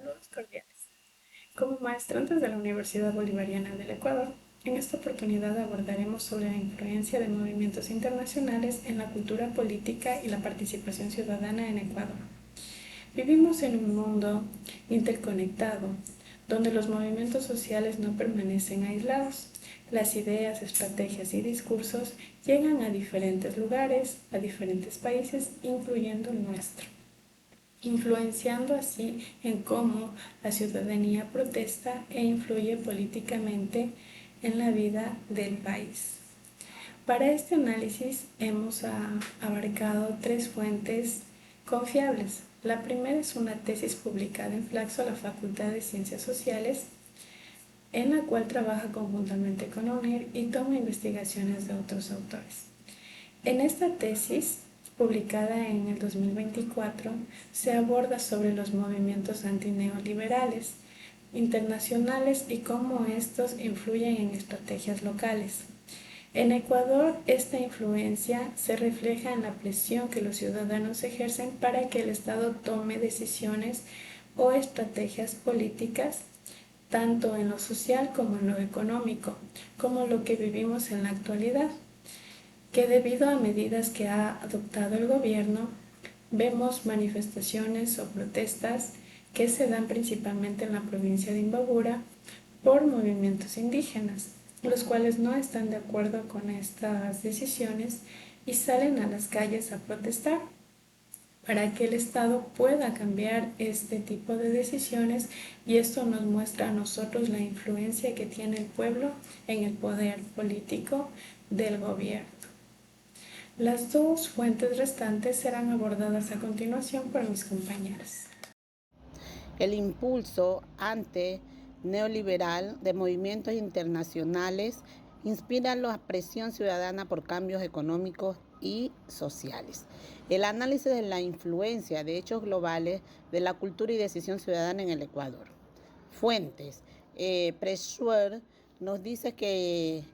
Saludos cordiales. Como maestrantes de la Universidad Bolivariana del Ecuador, en esta oportunidad abordaremos sobre la influencia de movimientos internacionales en la cultura política y la participación ciudadana en Ecuador. Vivimos en un mundo interconectado, donde los movimientos sociales no permanecen aislados. Las ideas, estrategias y discursos llegan a diferentes lugares, a diferentes países, incluyendo el nuestro, influenciando así en cómo la ciudadanía protesta e influye políticamente en la vida del país. Para este análisis hemos abarcado tres fuentes confiables. La primera es una tesis publicada en Flaxo, la Facultad de Ciencias Sociales, en la cual trabaja conjuntamente con UNIR y toma investigaciones de otros autores. En esta tesis, publicada en el 2024, se aborda sobre los movimientos antineoliberales internacionales y cómo estos influyen en estrategias locales. En Ecuador, esta influencia se refleja en la presión que los ciudadanos ejercen para que el Estado tome decisiones o estrategias políticas, tanto en lo social como en lo económico, como lo que vivimos en la actualidad, que debido a medidas que ha adoptado el gobierno, vemos manifestaciones o protestas que se dan principalmente en la provincia de Imbabura por movimientos indígenas, los cuales no están de acuerdo con estas decisiones y salen a las calles a protestar para que el Estado pueda cambiar este tipo de decisiones, y esto nos muestra a nosotros la influencia que tiene el pueblo en el poder político del gobierno. Las dos fuentes restantes serán abordadas a continuación por mis compañeras. El impulso neoliberal de movimientos internacionales inspira la presión ciudadana por cambios económicos y sociales. El análisis de la influencia de hechos globales de la cultura y decisión ciudadana en el Ecuador. Fuentes. Preschuer nos dice que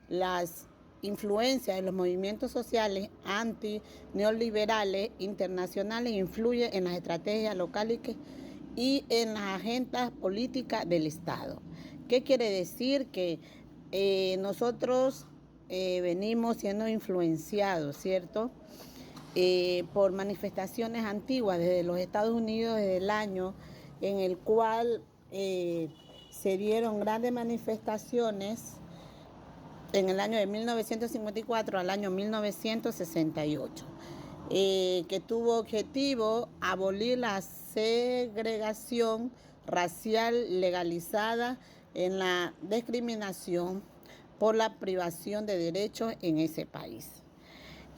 las influencias de los movimientos sociales antineoliberales internacionales influyen en las estrategias locales y en las agendas políticas del Estado. ¿Qué quiere decir? Que nosotros venimos siendo influenciados, ¿cierto? Por manifestaciones antiguas desde los Estados Unidos, desde el año en el cual se dieron grandes manifestaciones en el año de 1954 al año 1968, que tuvo objetivo abolir la segregación racial legalizada en la discriminación por la privación de derechos en ese país.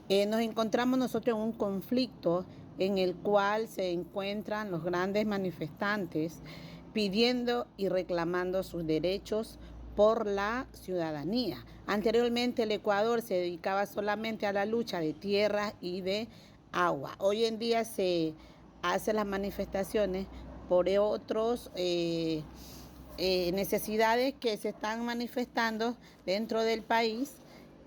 Nos encontramos nosotros en un conflicto en el cual se encuentran los grandes manifestantes pidiendo y reclamando sus derechos por la ciudadanía. Anteriormente el Ecuador se dedicaba solamente a la lucha de tierra y de agua. Hoy en día se hacen las manifestaciones por otros necesidades que se están manifestando dentro del país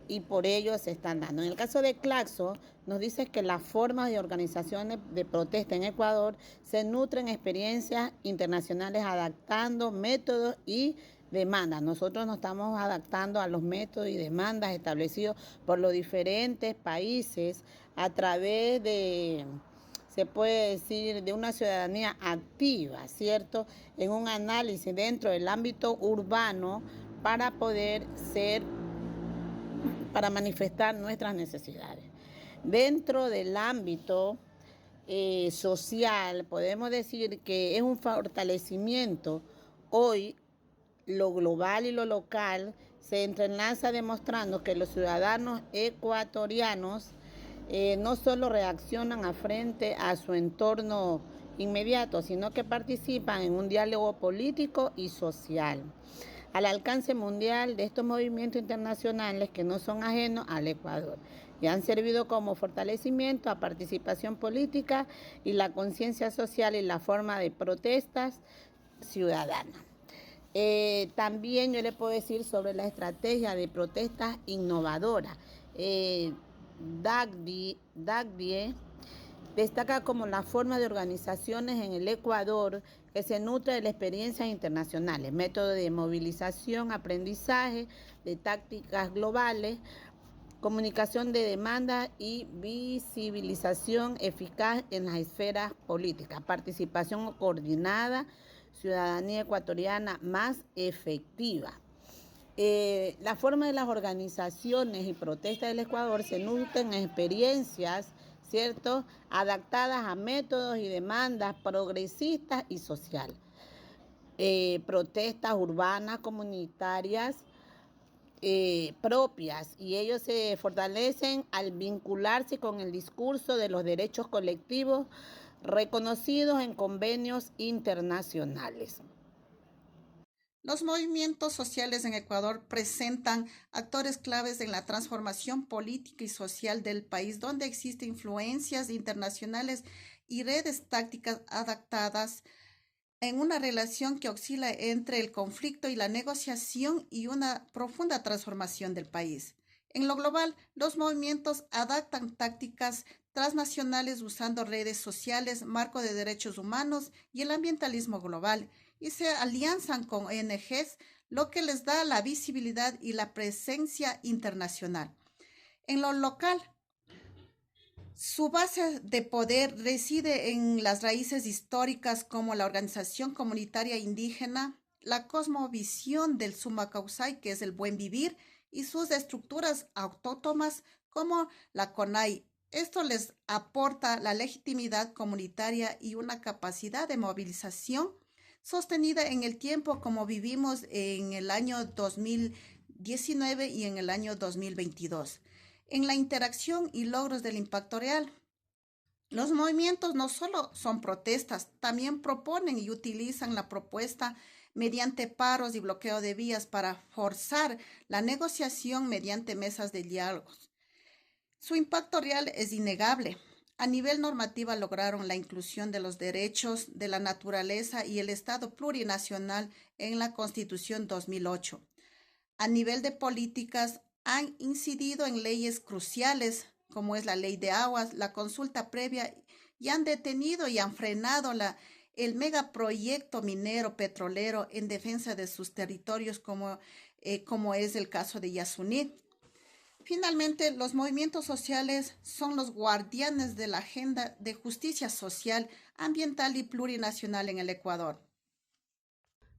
y por ello se están dando. En el caso de Claxo, nos dice que las formas de organizaciones de protesta en Ecuador se nutren experiencias internacionales adaptando métodos y demandas. Nosotros nos estamos adaptando a los métodos y demandas establecidos por los diferentes países a través de, se puede decir, de una ciudadanía activa, ¿cierto? En un análisis dentro del ámbito urbano para poder para manifestar nuestras necesidades. Dentro del ámbito social, podemos decir que es un fortalecimiento. Hoy, lo global y lo local se entrelaza demostrando que los ciudadanos ecuatorianos no solo reaccionan frente a su entorno inmediato, sino que participan en un diálogo político y social al alcance mundial de estos movimientos internacionales que no son ajenos al Ecuador y han servido como fortalecimiento a participación política y la conciencia social y la forma de protestas ciudadanas. También yo le puedo decir sobre la estrategia de protestas innovadoras. Dagdie Destaca como la forma de organizaciones en el Ecuador que se nutre de las experiencias internacionales, método de movilización, aprendizaje, de tácticas globales, comunicación de demanda y visibilización eficaz en las esferas políticas, participación coordinada, ciudadanía ecuatoriana más efectiva. La forma de las organizaciones y protestas del Ecuador se nutren en experiencias, ¿cierto?, adaptadas a métodos y demandas progresistas y sociales. Protestas urbanas, comunitarias, propias, y ellos se fortalecen al vincularse con el discurso de los derechos colectivos reconocidos en convenios internacionales. Los movimientos sociales en Ecuador presentan actores claves en la transformación política y social del país, donde existen influencias internacionales y redes tácticas adaptadas en una relación que oscila entre el conflicto y la negociación y una profunda transformación del país. En lo global, los movimientos adaptan tácticas transnacionales usando redes sociales, marco de derechos humanos y el ambientalismo global, y se alianzan con ONGs, lo que les da la visibilidad y la presencia internacional. En lo local, su base de poder reside en las raíces históricas como la organización comunitaria indígena, la cosmovisión del Summa Causai, que es el buen vivir, y sus estructuras autónomas como la CONAI. Esto les aporta la legitimidad comunitaria y una capacidad de movilización sostenida en el tiempo, como vivimos en el año 2019 y en el año 2022. En la interacción y logros del impacto real, los movimientos no solo son protestas, también proponen y utilizan la propuesta mediante paros y bloqueo de vías para forzar la negociación mediante mesas de diálogos. Su impacto real es innegable. A nivel normativa lograron la inclusión de los derechos de la naturaleza y el Estado plurinacional en la Constitución 2008. A nivel de políticas, han incidido en leyes cruciales, como es la ley de aguas, la consulta previa, y han detenido y han frenado el megaproyecto minero petrolero en defensa de sus territorios, como es el caso de Yasuní. Finalmente, los movimientos sociales son los guardianes de la agenda de justicia social, ambiental y plurinacional en el Ecuador.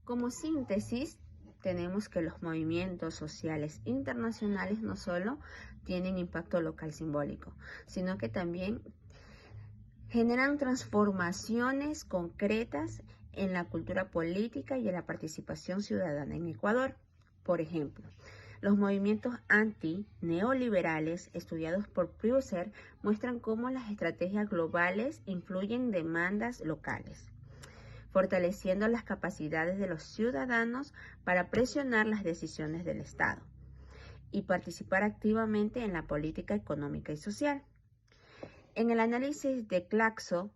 Como síntesis, tenemos que los movimientos sociales internacionales no solo tienen impacto local simbólico, sino que también generan transformaciones concretas en la cultura política y en la participación ciudadana en Ecuador. Por ejemplo, los movimientos anti-neoliberales estudiados por Prusser muestran cómo las estrategias globales influyen en demandas locales, fortaleciendo las capacidades de los ciudadanos para presionar las decisiones del Estado y participar activamente en la política económica y social. En el análisis de Claxo,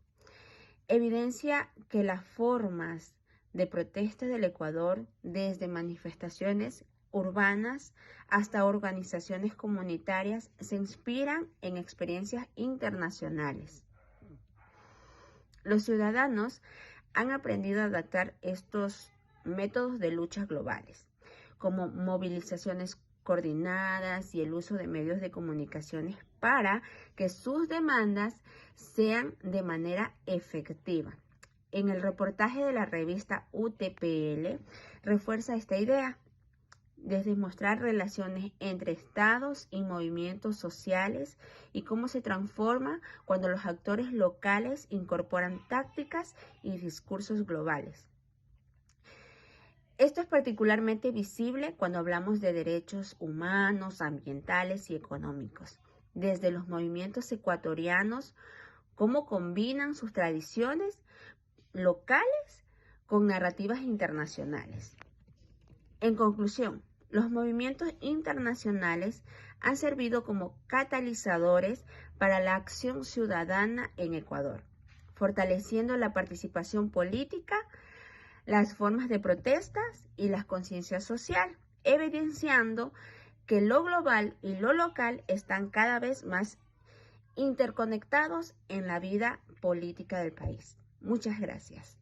evidencia que las formas de protesta del Ecuador, desde manifestaciones urbanas hasta organizaciones comunitarias, se inspiran en experiencias internacionales. Los ciudadanos han aprendido a adaptar estos métodos de luchas globales, como movilizaciones coordinadas y el uso de medios de comunicaciones para que sus demandas sean de manera efectiva. En el reportaje de la revista UTPL refuerza esta idea, desde mostrar relaciones entre estados y movimientos sociales y cómo se transforma cuando los actores locales incorporan tácticas y discursos globales. Esto es particularmente visible cuando hablamos de derechos humanos, ambientales y económicos. Desde los movimientos ecuatorianos, cómo combinan sus tradiciones locales con narrativas internacionales. En conclusión, los movimientos internacionales han servido como catalizadores para la acción ciudadana en Ecuador, fortaleciendo la participación política, las formas de protestas y la conciencia social, evidenciando que lo global y lo local están cada vez más interconectados en la vida política del país. Muchas gracias.